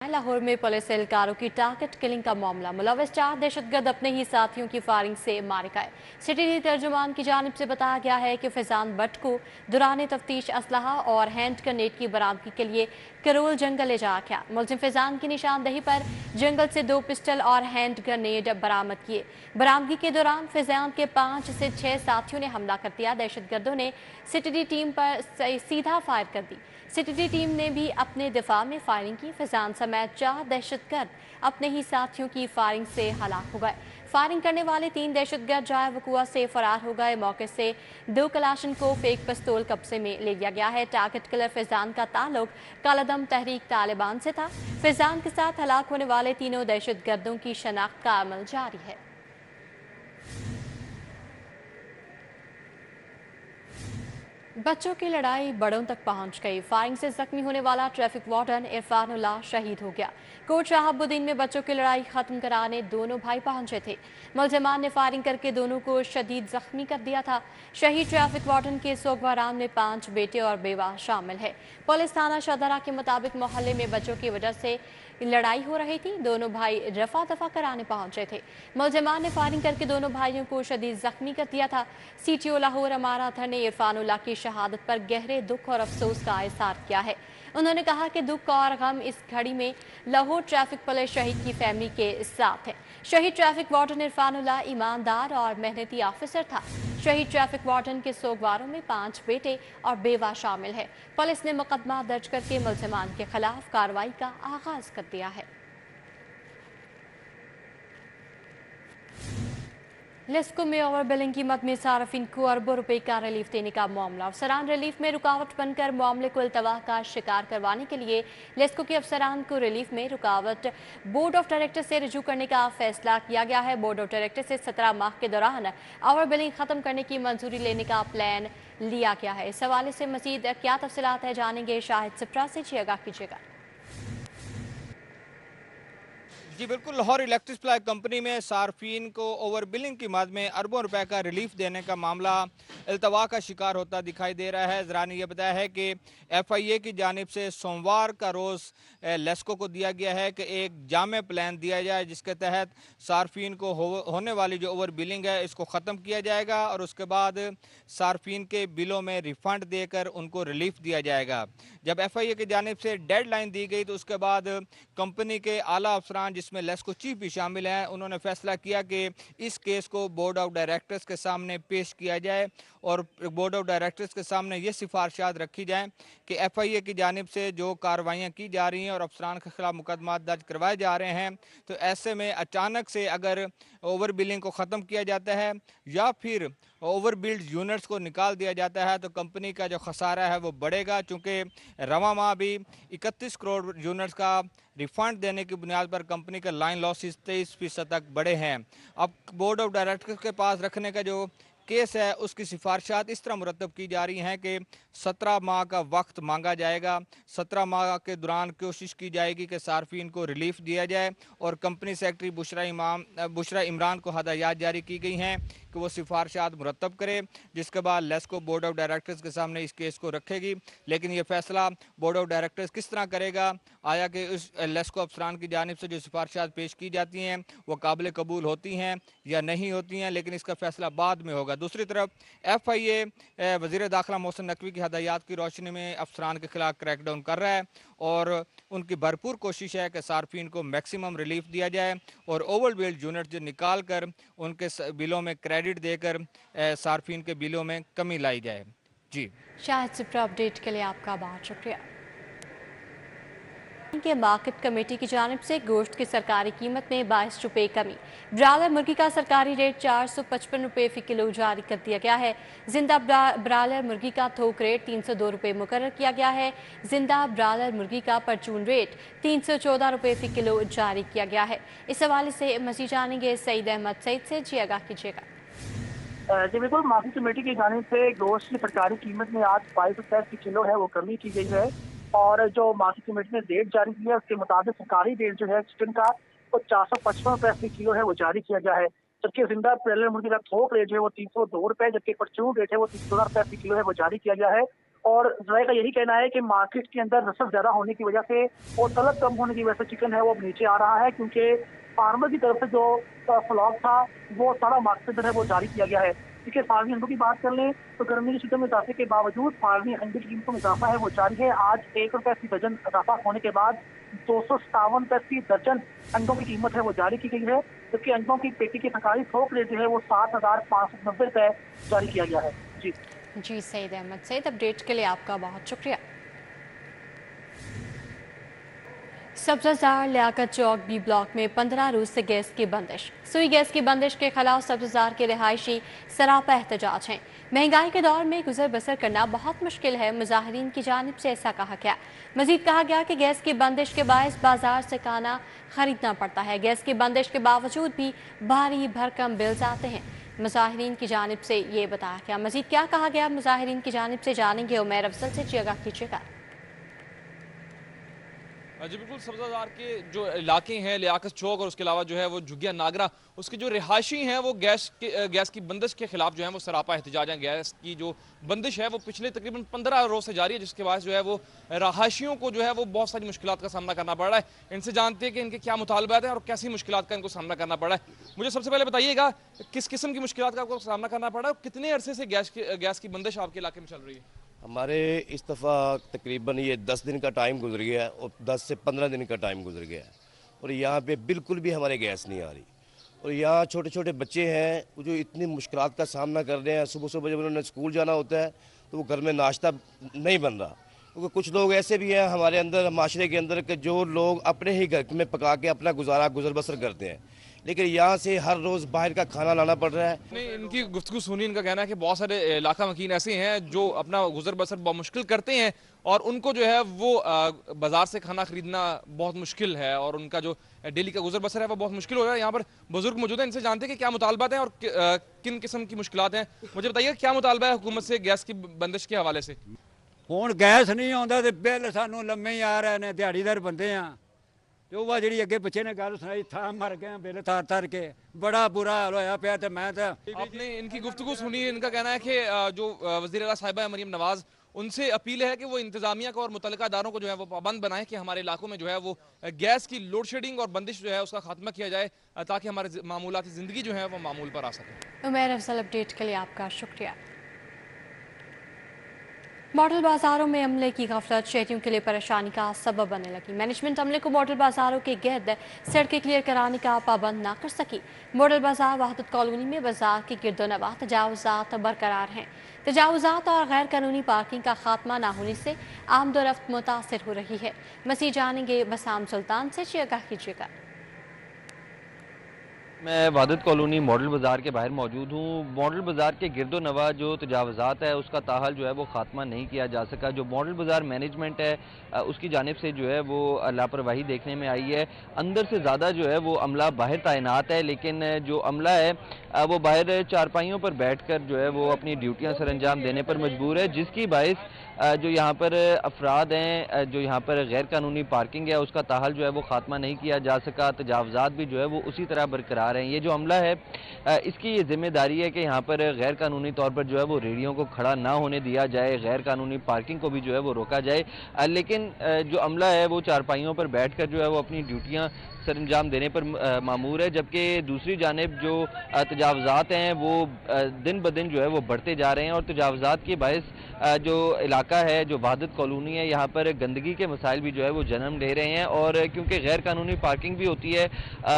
लाहौर में पुलिस एहलकारों की target killing का मामला। मुलविस 4 दहशतगर्द अपने ही साथियों की फायरिंग से मारे गए। सिटी तर्जुमान की जानिब से बताया गया है कि फैजान भट्ट को दौरान तफ्तीश असलहा और हैंड ग्रेनेड की बरामदगी के लिए करोल जंगल ले जाया गया। मुलजिम फैजान की निशानदेही पर जंगल से 2 पिस्टल और हैंड ग्रेनेड बरामद किए। बरामदगी के दौरान फैजान के 5 से 6 साथियों ने हमला कर दिया। दहशतगर्दों ने सिटी टीम पर सीधा फायर कर दी। सिटी टीम ने भी अपने दिफा में फायरिंग की। फैजान समेत 4 दहशतगर्द अपने ही साथियों की फायरिंग से हलाक हो गए। फायरिंग करने वाले 3 दहशतगर्द जाए वकुआ से फरार हो गए। मौके से 2 कलाशनकोव एक पिस्तौल कब्जे में ले लिया गया है। टारगेट किलर फैजान का ताल्लुक कालादम तहरीक तालिबान से था। फैजान के साथ हलाक होने वाले तीनों दहशतगर्दों की शनाख्त का अमल जारी है। बच्चों की लड़ाई बड़ों तक पहुंच गई। फायरिंग से जख्मी होने वाला ट्रैफिक वार्डन इरफानुल्लाह शहीद हो गया। कोट शहाबुद्दीन में बच्चों की लड़ाई खत्म कराने दोनों भाई पहुंचे थे। मुलजमान ने फायरिंग करके दोनों को शदीद जख्मी कर दिया था। शहीद ट्रैफिक वार्डन के सोगवाराम में 5 बेटे और बेवा शामिल है। पुलिस थाना शदरा के मुताबिक मोहल्ले में बच्चों की वजह से लड़ाई हो रही थी। दोनों भाई रफा दफा कराने पहुंचे थे। मुलजमान ने फायरिंग करके दोनों भाइयों को शदीद जख्मी कर दिया था। सीटीओ लाहौर अमारा अतहर ने इरफानुल्लाह की शहादत पर गहरे दुख और अफसोस का इजहार किया है। उन्होंने कहा कि दुख और गम इस घड़ी में लाहौर ट्रैफिक पुलिस शहीद की फैमिली के साथ है। शहीद ट्रैफिक वार्डन इरफानुल्लाह ईमानदार और मेहनती ऑफिसर था। शहीद ट्रैफिक वार्डन के सोगवारों में 5 बेटे और बेवा शामिल है। पुलिस ने मुकदमा दर्ज करके मुलजमान के खिलाफ कार्रवाई का आगाज कर दिया है। लेस्को में ओवर बिलिंग की मद में सार्फिन को अरबों रुपए का रिलीफ देने का मामला। अफसरान रिलीफ में रुकावट बनकर मामले को इल्तवा का शिकार करवाने के लिए लेस्को के अफसरान को रिलीफ में रुकावट बोर्ड ऑफ डायरेक्टर से रजू करने का फैसला किया गया है। बोर्ड ऑफ डायरेक्टर से 17 माह के दौरान ओवर बिलिंग खत्म करने की मंजूरी लेने का प्लान लिया गया है। इस हवाले से मजीद क्या तफसीलात है जानेंगे शाहिद सिप्रा से। जी आगाह कीजिएगा। जी बिल्कुल, लाहौर इलेक्ट्रिक सप्लाई कंपनी में सार्फिन को ओवर बिलिंग की मद में अरबों रुपए का रिलीफ देने का मामला अल्तवा का शिकार होता दिखाई दे रहा है। ज़रा ने यह बताया है कि FIA की जानिब से सोमवार का रोज़ लेस्को को दिया गया है कि एक जामे प्लान दिया जाए जिसके तहत सार्फिन को होने वाली जो ओवर बिलिंग है इसको ख़त्म किया जाएगा और उसके बाद सार्फिन के बिलों में रिफ़ंड देकर उनको रिलीफ दिया जाएगा। जब FIA की जानिब से डेडलाइन दी गई तो उसके बाद कंपनी के आला अफसरान जिसमें लेस्को चीफ भी शामिल हैं, उन्होंने फैसला किया कि इस केस को बोर्ड ऑफ डायरेक्टर्स के सामने पेश किया जाए और बोर्ड ऑफ डायरेक्टर्स के सामने ये सिफारिशात रखी जाएं कि FIA की जानिब से जो कार्रवाइयाँ की जा रही हैं और अफसरान के खिलाफ मुकदमा दर्ज करवाए जा रहे हैं, तो ऐसे में अचानक से अगर ओवर बिलिंग को ख़त्म किया जाता है या फिर ओवर बिल्ड यूनिट्स को निकाल दिया जाता है तो कंपनी का जो खसारा है वो बढ़ेगा, चूँकि रवा माह भी 31 करोड़ यूनिट्स का रिफंड देने की बुनियाद पर कंपनी के लाइन लॉसेस 23% तक बढ़े हैं। अब बोर्ड ऑफ डायरेक्टर्स के पास रखने का जो केस है उसकी सिफारिशात इस तरह मुरतब की जा रही हैं कि 17 माह का वक्त मांगा जाएगा। 17 माह के दौरान कोशिश की जाएगी कि सार्फिन को रिलीफ दिया जाए और कंपनी सेक्रेटरी बुशरा इमरान को हदायत जारी की गई हैं कि वो सिफारिशात मुरतब करे, जिसके बाद लेस्को बोर्ड ऑफ डायरेक्टर्स के सामने इस केस को रखेगी। लेकिन ये फैसला बोर्ड ऑफ डायरेक्टर्स किस तरह करेगा, आया कि उस लेस्को अफसरान की जानिब से जो सिफारिशात पेश की जाती हैं वो काबिल कबूल होती हैं या नहीं होती हैं, लेकिन इसका फैसला बाद में होगा। दूसरी तरफ FIA वज़ीर दाखिला मोहसिन नकवी की हदायत की रोशनी में अफसरान के खिलाफ क्रैकडाउन कर रहा है और उनकी भरपूर कोशिश है कि सार्फिन को मैक्सिमम रिलीफ दिया जाए और ओवर बिल्ड यूनिट जो निकाल कर उनके बिलों में क्रेडिट देकर सार्फिन के बिलों में कमी लाई जाए। जी शाहिद सिप्रा, अपडेट के लिए आपका बहुत शुक्रिया। के मार्केट कमेटी की जानिब से गोश्त की सरकारी कीमत में 22 रुपये कमी। ब्रायलर मुर्गी का सरकारी रेट 455 रुपये फ़ी किलो जारी कर दिया गया है। जिंदा ब्रायलर मुर्गी का थोक रेट 302 रुपये मुकर्रर किया गया है। जिंदा ब्रायलर मुर्गी का परचून रेट 314 रुपये फ़ी किलो जारी किया गया है। इस हवाले से मज़ीद जानेंगे सईद अहमद सईद से। जी आगाह कीजिएगा। जी बिल्कुल, मार्केट कमेटी की जानिब से गोश्त की सरकारी कीमत में आज 22 रुपये फी किलो है वो कमी की गई है और जो मार्केट कमेटी ने रेट जारी किया है उसके मुताबिक सरकारी रेट जो है चिकन का वो 455 रुपये फी किलो है वो जारी किया गया है। जबकि जिंदा ब्रायलर मुर्गी का थोक रेट जो है वो 302 रुपये, जबकि परचून रेट है वो 314 रुपये फी किलो है वो जारी किया गया है। और जराये का यही कहना है कि मार्केट के अंदर नस्ल ज्यादा होने की वजह से और तलब कम होने की वजह से चिकन है वो नीचे आ रहा है, क्योंकि फार्मर की तरफ से जो फ्लॉक था वो सारा मार्केट जो है वो जारी किया गया है। देखिए, फार्मी अंडों की बात कर लें तो गर्मी की छुट्टियों में इजाफे के बावजूद फार्मी अंडे की कीमतों में इजाफा है वो जारी है। आज ₹1 दर्जन इजाफा होने के बाद ₹257 दर्जन अंडों की कीमत है वो जारी की गई है, जबकि अंडों की पेटी की सरकारी थोक रेट जो है वो ₹7,590 जारी किया गया है। जी जी सईद अहमद, सईद अपडेट के लिए आपका बहुत शुक्रिया। सब्जाजार लियाकत चौक बी ब्लॉक में 15 रोज से गैस की बंदिश। सुई गैस की बंदिश के खिलाफ सब्जाजार के रिहायशी सरापा एहतजाज हैं। महंगाई के दौर में गुजर बसर करना बहुत मुश्किल है, मुजाहिरीन की जानिब से ऐसा कहा गया। मजीद कहा गया कि गैस की बंदिश के बायस बाजार से खाना खरीदना पड़ता है। गैस की बंदिश के बावजूद भी भारी भरकम बिल्स आते हैं। मुजाहिरीन की जानिब से ये बताया गया। मजीद क्या कहा गया मुजाहिरीन की जानिब से जानेंगे। उमैर अफजल से चियगा कीजिएगा। जी बिल्कुल, सब्जाजार के जो इलाके हैं लियाकत चौक और उसके अलावा जो है वो झुग्गिया नागरा, उसके जो रिहायशी हैं वो गैस की बंदिश के खिलाफ जो है वो सरापा एहतजाज हैं। गैस की जो बंदिश है वो पिछले तकरीबन 15 रोज से जारी है, जिसके बाद जो है वो रहायशियों को जो है वो बहुत सारी मुश्किलात का सामना करना पड़ रहा है। इनसे जानते हैं कि इनके क्या मुतालबात हैं और कैसी मुश्किलात का इनको सामना करना पड़ रहा है। मुझे सबसे पहले बताइएगा किस किस्म की मुश्किलात का आपको सामना करना पड़ रहा है और कितने अरसे से गैस की बंदिश आपके इलाके में चल रही है? हमारे इस दफ़ा तकरीबन ये 10 दिन का टाइम गुजर गया है और 10 से 15 दिन का टाइम गुजर गया है और यहाँ पे बिल्कुल भी हमारे गैस नहीं आ रही। और यहाँ छोटे छोटे बच्चे हैं जो इतनी मुश्किलात का सामना कर रहे हैं। सुबह सुबह जब उन्होंने स्कूल जाना होता है तो वो घर में नाश्ता नहीं बन रहा, क्योंकि कुछ लोग ऐसे भी हैं हमारे अंदर माशरे के अंदर के जो लोग अपने ही घर में पका के अपना गुजर बसर करते हैं, लेकिन यहाँ से हर रोज़ बाहर का खाना लाना पड़ रहा है। नहीं, इनकी गुफ्तगू सुनी, इनका कहना है कि बहुत सारे इलाका मकीन ऐसे हैं जो अपना गुजर बसर बहुत मुश्किल करते हैं और उनको जो है वो बाजार से खाना खरीदना बहुत मुश्किल है और उनका जो डेली का गुजर बसर है वो बहुत मुश्किल हो रहा है। यहाँ पर बुजुर्ग मौजूद हैं, इनसे जानते हैं कि क्या मुतालबात हैं और किन किस्म की मुश्किलात हैं। मुझे बताइए क्या मुतालबा है हुकूमत से गैस की बंदिश के हवाले से? ਹੁਣ ਗੈਸ ਨਹੀਂ ਆਉਂਦਾ ਤੇ ਬਿੱਲ ਸਾਨੂੰ ਲੰਮੇ ਹੀ ਆ ਰਹੇ ਨੇ, ਦਿਹਾੜੀਦਾਰ ਬੰਦੇ ਆ ਤੇ ਉਹ ਵਾ ਜਿਹੜੀ ਅੱਗੇ ਪਿੱਛੇ ਨੇ ਗੱਲ ਸੁਣਾਈ ਥਾਂ ਮਰ ਗਏ ਬਿੱਲ ਤਾਰ ਕੇ बड़ा बुरा हाल होया पिया ते मैं तो। आपने इनकी गुफ्तगू सुनी, इनका कहना है कि जो वज़ीर आला साहिबा है मरीम नवाज, उनसे अपील है कि वो इंतजामिया को और मुतल्लिका इदारों को जो है वो पाबंद बनाएं कि हमारे इलाकों में जो है वो गैस की लोड शेडिंग और बंदिश जो है उसका खात्मा किया जाए ताकि हमारे मामूलाती ज़िंदगी जो है वो मामूल पर आ सके। उमैर अफजल अपडेट के लिए आपका शुक्रिया। मॉडल बाजारों में अमले की गफलत शहरियों के लिए परेशानी का सबब बनने लगी। मैनेजमेंट अमले को मॉडल बाजारों के गिर्द सड़कें क्लियर कराने का पाबंद ना कर सकी। मॉडल बाजार वहदत कॉलोनी में बाजार के गिरदोनवा तजावुजात बरकरार हैं। तजावुजात और गैर कानूनी पार्किंग का खात्मा ना होने से आमदोरफ्त मुतासर हो रही है। मसीह जानेंगे बसाम सुल्तान से, चियगा कीजिएगा। मैं वहदत कॉलोनी मॉडल बाज़ार के बाहर मौजूद हूँ। मॉडल बाज़ार के गिरदो नवा जो तजावज़ात है उसका ताहल जो है वो ख़ात्मा नहीं किया जा सका। जो मॉडल बाज़ार मैनेजमेंट है उसकी जानिब से जो है वो लापरवाही देखने में आई है। अंदर से ज़्यादा जो है वो अमला बाहर तैनात है, लेकिन जो अमला है वो बाहर चारपाइयों पर बैठ कर जो है वो अपनी ड्यूटियाँ सर अंजाम देने पर मजबूर है, जिसकी बायस जो यहाँ पर अफराद हैं, जो यहाँ पर गैर कानूनी पार्किंग है उसका ताहल जो है वो ख़ात्मा नहीं किया जा सका। तजावज़ात भी जो है वो उसी तरह बरकरार हैं। ये जो अमला है इसकी ये जिम्मेदारी है कि यहाँ पर गैर कानूनी तौर पर जो है वो रेहड़ियों को खड़ा ना होने दिया जाए, गैर कानूनी पार्किंग को भी जो है वो रोका जाए। लेकिन जो अमला है वो चारपाइयों पर बैठ कर जो है वो अपनी ड्यूटियाँ सर अंजाम देने पर मामूर है, जबकि दूसरी जानिब जो तजावज़ात हैं वो दिन ब दिन जो है वो बढ़ते जा रहे हैं और तजावज़ात के बायस जो इलाका है, जो वहदत कॉलोनी है, यहाँ पर गंदगी के मसाइल भी जो है वो जन्म ले रहे हैं। और क्योंकि गैर कानूनी पार्किंग भी होती है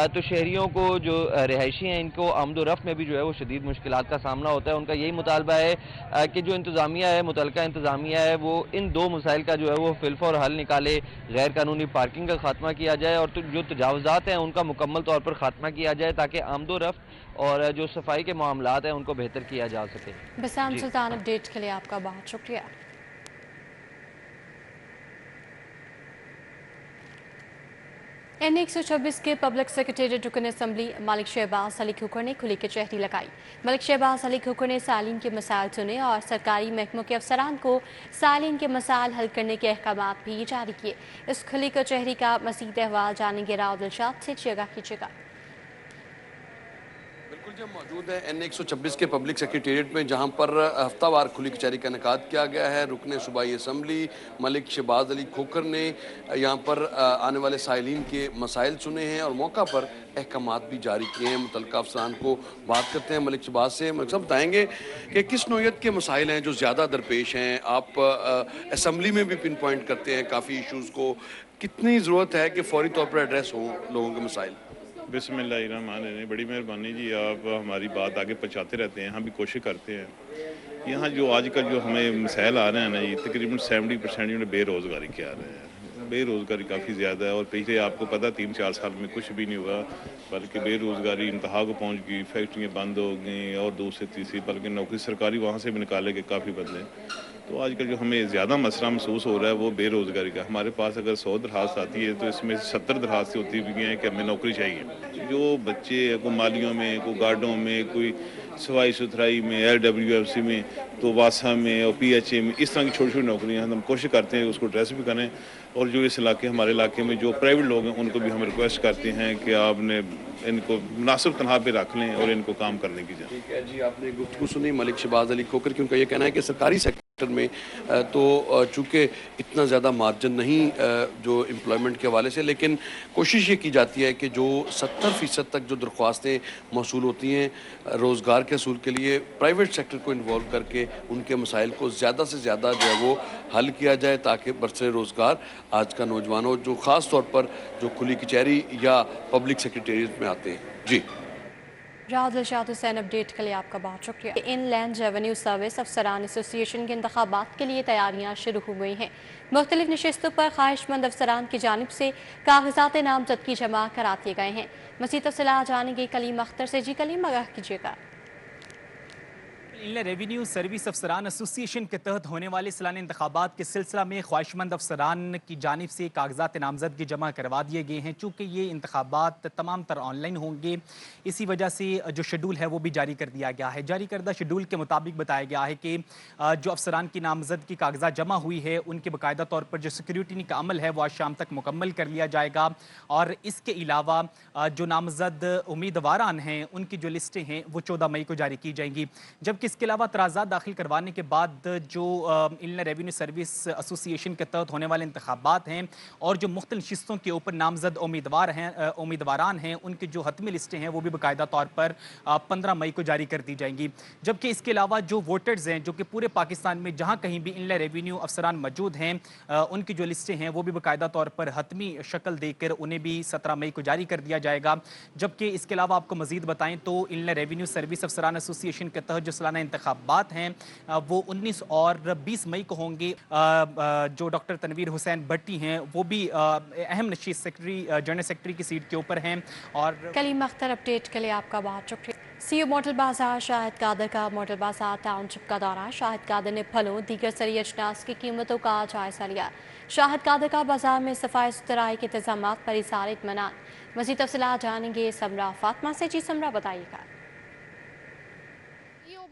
तो शहरियों को, जो रिहायशी हैं, इनको आमदोरफ्त में भी जो है वो शदीद मुश्किलात का सामना होता है। उनका यही मुतालबा है कि जो इंतज़ामिया है, मुतल्लिका इंतज़ामिया है, वो इन दो मसाइल का जो है वो फिलफौर हल निकाले, गैर कानूनी पार्किंग का खात्मा किया जाए और जो तजावज़ात हैं उनका मुकम्मल तौर पर खात्मा किया जाए ताकि आमदोरफ्त और जो सफाई के मामलात हैं उनको बेहतर किया जा सके। बसाम सुल्तान अपडेट के लिए आपका बहुत शुक्रिया। N126 के पब्लिक सेक्रेटेरिएट रुकन असम्बली मलिक शहबाज अली खुकर ने खुली कचहरी लगाई। मलिक शहबाज अली खुकर ने सालीन के मसाइल सुने और सरकारी महकमों के अफसरान को सालीन के मसाइल हल करने के अहकाम भी जारी किए। इस खुली कचहरी का मज़ीद अहवाल जानेंगे राव दिलशाद से, चियगा कीजिएगा। बिल्कुल बिल्कुल, जब मौजूद है N 126 के पब्लिक सेक्रेटेरिएट में, जहां पर हफ्तावार खुली कचहरी का इनेकाद किया गया है। रुकने सूबाई असम्बली मलिक शहबाज अली खोखर ने यहां पर आने वाले साइलिन के मसाइल सुने हैं और मौका पर अहकामात भी जारी किए हैं। मुतल्लिका अफसरान को बात करते हैं मलिक शहबाज से। मलिक साहब बताएंगे कि किस नौयत के मसाइल हैं जो ज़्यादा दरपेश हैं? आप असम्बली में भी पिन पॉइंट करते हैं काफ़ी इशूज़ को, कितनी ज़रूरत है कि फौरी तौर पर एड्रेस हों लोगों के मसाइल? बिस्मिल्लाहिर्रहमानिर्रहीम। बड़ी मेहरबानी जी, आप हमारी बात आगे पहुँचाते रहते हैं, हम भी कोशिश करते हैं। यहाँ जो आजकल जो हमें मसाइल आ रहे हैं ना जी, तकरीबन 70% जो बेरोज़गारी के आ रहे हैं। बेरोज़गारी काफ़ी ज़्यादा है और पिछले आपको पता 3-4 साल में कुछ भी नहीं हुआ, बल्कि बेरोज़गारी इंतहा को पहुँच गई, फैक्ट्रियाँ बंद हो गई और दूसरी तीसरी, बल्कि नौकरी सरकारी वहाँ से भी निकाले गए काफ़ी बदले। तो आजकल जो हमें ज़्यादा मसला महसूस हो रहा है वो बेरोज़गारी का। हमारे पास अगर 100 दरखास्त आती है तो इसमें 70 दरखास्तें होती भी हैं कि हमें नौकरी चाहिए। जो बच्चे कोई मालियों में, कोई गार्डों में, कोई सफाई सुथराई में, LWFC में, तो वासा में और PHA में, इस तरह की छोटी छोटी नौकरियाँ हम कोशिश करते हैं उसको एड्रेस भी करें। और जो इस इलाके हमारे इलाके में जो प्राइवेट लोग हैं उनको भी हम रिक्वेस्ट करते हैं कि आपने इनको मुनासिब तनख्वाह पे रख लें और इनको काम करने की जाए। ठीक है जी, आपने गुफ्तगू सुनी मलिक शहबाज अली खोखर की। उनका ये कहना है कि सरकारी सेक्टर में तो चूँकि इतना ज़्यादा मार्जिन नहीं जो एम्प्लॉयमेंट के हवाले से, लेकिन कोशिश ये की जाती है कि जो 70% तक जो दरख्वास्तें मौसूल होती हैं रोज़गार के असूल के लिए, प्राइवेट सेक्टर को इन्वॉल्व करके उनके मसाइल को ज़्यादा से ज़्यादा जो है वो हल किया जाए, ताकि बरसरे रोज़गार आज का नौजवान हो, जो ख़ास तौर पर जो खुली कचहरी या पब्लिक सेक्रेटेरिएट में आते हैं। जी राहत हुसैन, अपडेट के लिए आपका बहुत शुक्रिया। इनलैंड रेवेन्यू सर्विस अफसरान एसोसिएशन के इंतखाबात के लिए तैयारियां शुरू हो गई हैं। मुख्तलिफ नशिस्तों पर ख्वाहिशमंद अफसरान की जानिब से कागजात नामजदगी जमा करा दिए गए हैं। मज़ीद तफसीलात जानेंगे कलीम अख्तर से। जी कलीम, आगाह कीजिएगा। इनलैंड रेवेन्यू सर्विस अफसरान एसोसिएशन के तहत होने वाले सालाना इंतखाबात के सिलसिला में ख्वाहिशमंद अफसरान की जानिब से कागजात नामजदगी जमा करवा दिए गए हैं। चूँकि ये इंतखाबात तमाम तर ऑनलाइन होंगे, इसी वजह से जो शेड्यूल है वो भी जारी कर दिया गया है। जारी करदा शेड्यूल के मुताबिक बताया गया है कि जो अफसरान की नामजदगी कागजात जमा हुई है उनके बाकायदा तौर पर जो सिक्योरिटी का अमल है वो आज शाम तक मुकम्मल कर लिया जाएगा। और इसके अलावा जो नामजद उम्मीदवारान हैं उनकी जो लिस्टें हैं वो 14 मई को जारी की जाएंगी। जबकि इसके अलावा तराज़ात दाखिल करवाने के बाद जो इनलैंड रेवेन्यू सर्विस एसोसिएशन के तहत होने वाले इंतखाबात हैं और जो मुख्तलिफ शिस्तों के ऊपर नामजद उम्मीदवारान हैं उनकी जो हतमी लिस्टें हैं वो भी बाकायदा तौर पर 15 मई को जारी कर दी जाएंगी। जबकि इसके अलावा जो वोटर्स हैं जो कि पूरे पाकिस्तान में जहाँ कहीं भी इनलैंड रेवेन्यू अफसरान मौजूद हैं उनकी जो लिस्टें हैं वो भी बाकायदा तौर पर हतमी शक्ल देकर उन्हें भी 17 मई को जारी कर दिया जाएगा। जबकि इसके अलावा आपको मजीद बताएं तो इनलैंड रेवेन्यू सर्विस अफसरान एसोसिएशन के तहत जो सालाना इंतखाबात हैं वो 19 और 20 मई को होंगे। जो डॉक्टर तनवीर हुसैन भट्टी हैं वो भी अहम नशीस जनरल सेक्रेटरी की सीट के ऊपर हैं। और कलीम अख्तर, अपडेट के लिए आपका बहुत शुक्रिया। सीओ मॉडल बाजार शाहिद कादर का मॉडल बाजार टाउनशिप का दौरा। शाहिद कादर ने फलों दीगर सरी अजनास की कीमतों का जायजा लिया। शाहिद कादर का बाजार में सफाई सुथराई के इंतजाम पर इज़हार इत्मीनान। मज़ीद तफसीलात जानेंगे समरा फातिमा से। जी समरा, बताइएगा।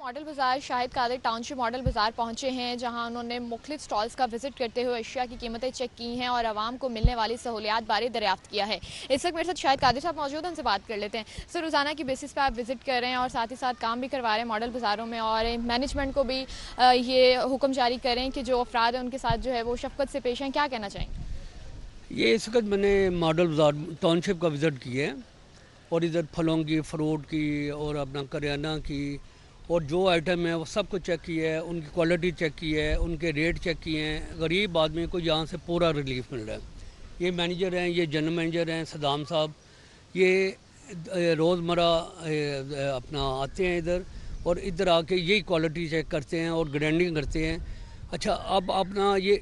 मॉडल बाज़ार शाहिद कादर टाउनशिप मॉडल बाज़ार पहुंचे हैं, जहां उन्होंने मुख्तलिफ स्टॉल्स का विजिट करते हुए अशिया की कीमतें चेक की हैं और आवाम को मिलने वाली सहूलियात बारे दरियाफ्त किया है। इस वक्त मेरे साथ शाहिद कादर साहब मौजूद हैं, उनसे बात कर लेते हैं। सर, रोज़ाना की बेसिस पे आप विजिट कर रहे हैं और साथ ही साथ काम भी करवा रहे हैं मॉडल बाज़ारों में और मैनेजमेंट को भी ये हुक्म जारी करें कि जो अफराद हैं उनके साथ जो है वो शफकत से पेश हैं, क्या कहना चाहेंगे? ये इस वक्त मैंने मॉडल बाज़ार टाउनशिप का विज़िट किया है और इधर फलों की, फ्रूट की और अपना करियाना की और जो आइटम है वो सब कुछ चेक किया है, उनकी क्वालिटी चेक की है, उनके रेट चेक किए हैं। गरीब आदमी को यहाँ से पूरा रिलीफ मिल रहा है। ये मैनेजर हैं, ये जनरल मैनेजर हैं सदाम साहब, ये रोज़मर्रा अपना आते हैं इधर और इधर आके यही क्वालिटी चेक करते हैं और ग्राइंडिंग करते हैं। अच्छा, अब अपना ये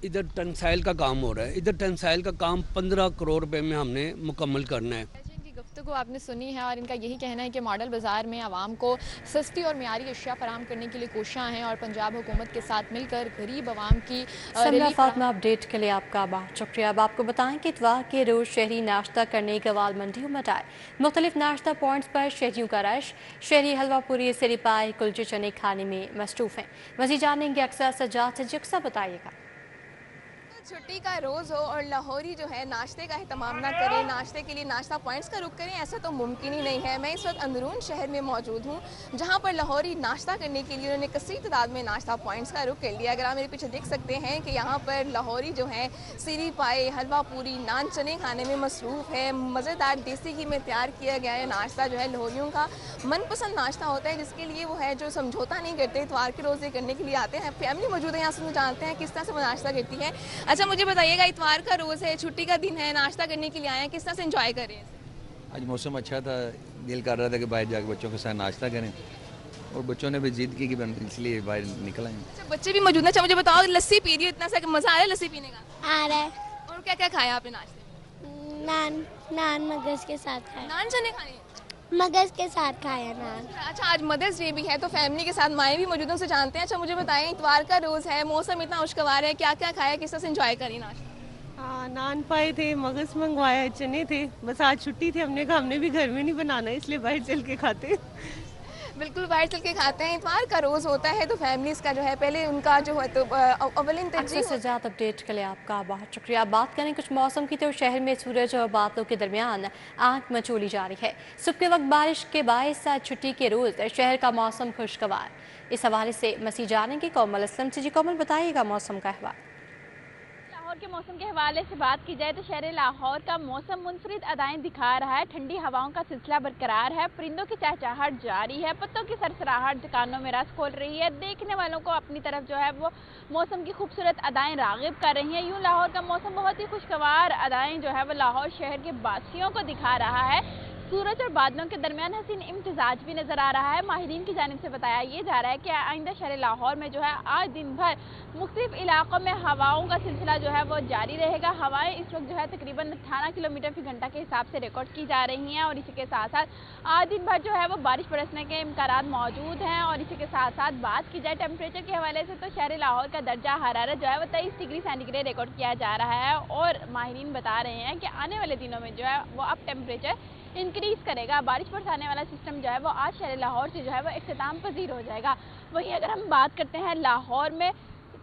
इधर टेंसाइल का काम हो रहा है। इधर टेंसाइल का काम 15 करोड़ रुपए में हमने मुकम्मल करना है। को आपने सुनी है और इनका यही कहना है कि मॉडल बाज़ार में आवाम को सस्ती और मियारी अशिया फराहम करने के लिए कोशिशां हैं और पंजाब हुकूमत के साथ मिलकर गरीब आवाम की फातिमा, अपडेट के लिए आपका बहुत शुक्रिया। अब आपको बताएं कि इतवार के रोज़ शहरी नाश्ता करने गवाल मंडी उमड़ आए। मुख्तलिफ नाश्ता पॉइंट्स पर शहरियों का रश। शहरी हलवा पूरी, सिरी पाए, कुलचे चने खाने में मसरूफ़ हैं। मज़ीद जानेंगे अक्सर सज्जाद से। जिक्सा, बताइएगा। छुट्टी का रोज़ हो और लाहौरी जो है नाश्ते का अहतमाम ना करें, नाश्ते के लिए नाश्ता पॉइंट्स का रुख करें, ऐसा तो मुमकिन ही नहीं है। मैं इस वक्त अंदरून शहर में मौजूद हूँ, जहाँ पर लाहौरी नाश्ता करने के लिए उन्होंने कसीर तादाद में नाश्ता पॉइंट्स का रुख कर लिया। अगर आप मेरे पीछे देख सकते हैं कि यहाँ पर लाहौरी जो है सीरी पाए, हलवा पूरी, नान चने खाने में मसरूफ़ है। मज़ेदार देसी घी में तैयार किया गया है नाश्ता जो है लाहौरियों का मनपसंद नाश्ता होता है, जिसके लिए वो है जो समझौता नहीं करते, इतवार के रोज़े करने के लिए आते हैं। फैमिली मौजूद है यहाँ से, जानते हैं किस तरह से वो नाश्ता करती है। अच्छा मुझे बताइएगा, इतवार का रोज़ है, छुट्टी का दिन है, नाश्ता करने के लिए आए हैं, किस तरह से एंजॉय कर रहे हैं? आज मौसम अच्छा था, दिल कर रहा था कि बाहर जाकर बच्चों के साथ नाश्ता करें और बच्चों ने भी जिद की कि इसलिए बाहर निकल आए। अच्छा बच्चे भी मौजूद हैं। अच्छा मुझे बताओ, लस्सी पी रही हो, इतना सा मज़ा आ रहा है लस्सी पीने का? आ रहा है। और क्या क्या खाया आपने नाश्ते में? नान मगज के साथ खाया। नान चने खाए? मगज के साथ खाया नान। अच्छा आज मदर्स डे भी है तो फैमिली के साथ माएँ भी मौजूद हैं, उनसे जानते हैं। अच्छा मुझे बताएं, इतवार का रोज़ है, मौसम इतना खुशगवार है, क्या क्या खाया, किस तरह से एंजॉय करी नाश्ता? हाँ नान पाए थे, मगज मंगवाया, चने थे। बस आज छुट्टी थी, हमने कहा हमने भी घर में नहीं बनाना, इसलिए बाहर चल के खाते। बिल्कुल बाहर चल के खाते हैं। इतवार का रोज़ होता है तो फैमिलीज़ का जो है पहले उनका जो है तो अव्वलिन तरजीह से ज़्यादा अपडेट के लिए आपका बहुत शुक्रिया। बात करें कुछ मौसम की तो शहर में सूरज और बादलों के दरमियान आग मचोली जा रही है। सुबह के वक्त बारिश के बायस छुट्टी के रोज़ शहर का मौसम खुशगवार। इस हवाले से मसीह जानेंगे कोमल असलम से। जी कोमल, बताइएगा मौसम का अहवाल। लाहौर के मौसम के हवाले से बात की जाए तो शहर लाहौर का मौसम मुनफरिद अदाएं दिखा रहा है। ठंडी हवाओं का सिलसिला बरकरार है, परिंदों की चहचहाहट जारी है, पत्तों की सरसराहट कानों में रस खोल रही है। देखने वालों को अपनी तरफ जो है वो मौसम की खूबसूरत अदाएं रागिब कर रही हैं। यूँ लाहौर का मौसम बहुत ही खुशगवार अदाएं जो है वो लाहौर शहर के वासियों को दिखा रहा है। सूरज और बादलों के दरमियान हसीन इम्तिजाज भी नजर आ रहा है। माहिरीन की जानिब से बताया ये जा रहा है कि आइंदा शहर लाहौर में जो है आज दिन भर मुख्तलिफ इलाकों में हवाओं का सिलसिला जो है वो जारी रहेगा। हवाएं इस वक्त जो है तकरीबन 18 किलोमीटर फी घंटा के हिसाब से रिकॉर्ड की जा रही हैं और इसी के साथ साथ आज दिन भर जो है वो बारिश बरसने के इम्कान मौजूद हैं। और इसी के साथ साथ बात की जाए टेम्परेचर के हवाले से तो शहर लाहौर का दर्जा हरारत जो है वो 23 डिग्री सेंटीग्रेड रिकॉर्ड किया जा रहा है। और माहिरीन बता रहे हैं कि आने वाले दिनों में जो है वो अब टेम्परेचर इंक्रीज करेगा। बारिश बरसाने वाला सिस्टम जो है वो आज शहर लाहौर से जो है वो इख्तिताम पजीर हो जाएगा। वहीं अगर हम बात करते हैं लाहौर में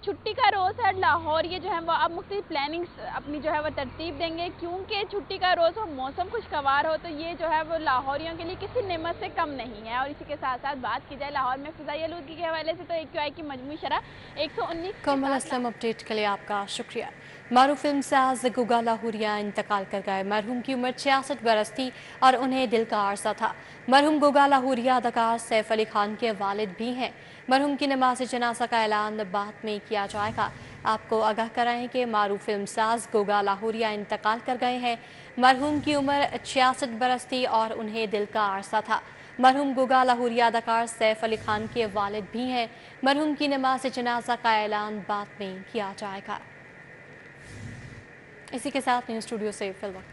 छुट्टी का रोज़ है, लाहौर ये जो है वो अब मुख्तलिफ प्लानिंग्स अपनी जो है वो तरतीब देंगे, क्योंकि छुट्टी का रोज़ हो, मौसम खुशगवार हो तो ये जो है वो लाहौरियों के लिए किसी नेमत से कम नहीं है। और इसी के साथ साथ बात की जाए लाहौर में फ़िज़ाई आलूदगी के हवाले से तो AQI की मजमूई शरह 119। कमल असलम, अपडेट के लिए आपका शुक्रिया। मारूफ फिल्मसाज गुगा लाहौरिया इंतकाल कर गए। मरहूम की उम्र 66 बरस थी और उन्हें दिल का आर्सा था। मरहूम गुगा लाहौरिया अदाकार सैफ अली खान के वालिद भी हैं। मरहूम की नमाज जनाजा का ऐलान बाद में किया जाएगा। आपको आगाह कराएं कि मारूफ फिल्मसाज गुगा लाहौरिया इंतकाल कर गए हैं। मरहूम की उम्र 66 बरस थी और उन्हें दिल का आर्सा था। मरहूम गुगा लाहौरिया अदाकार सैफ अली खान के वालिद भी हैं। मरहूम की नमाज जनाजा का ऐलान बाद में किया जाएगा। इसी के साथ न्यूज़ स्टूडियो से फिल वक्त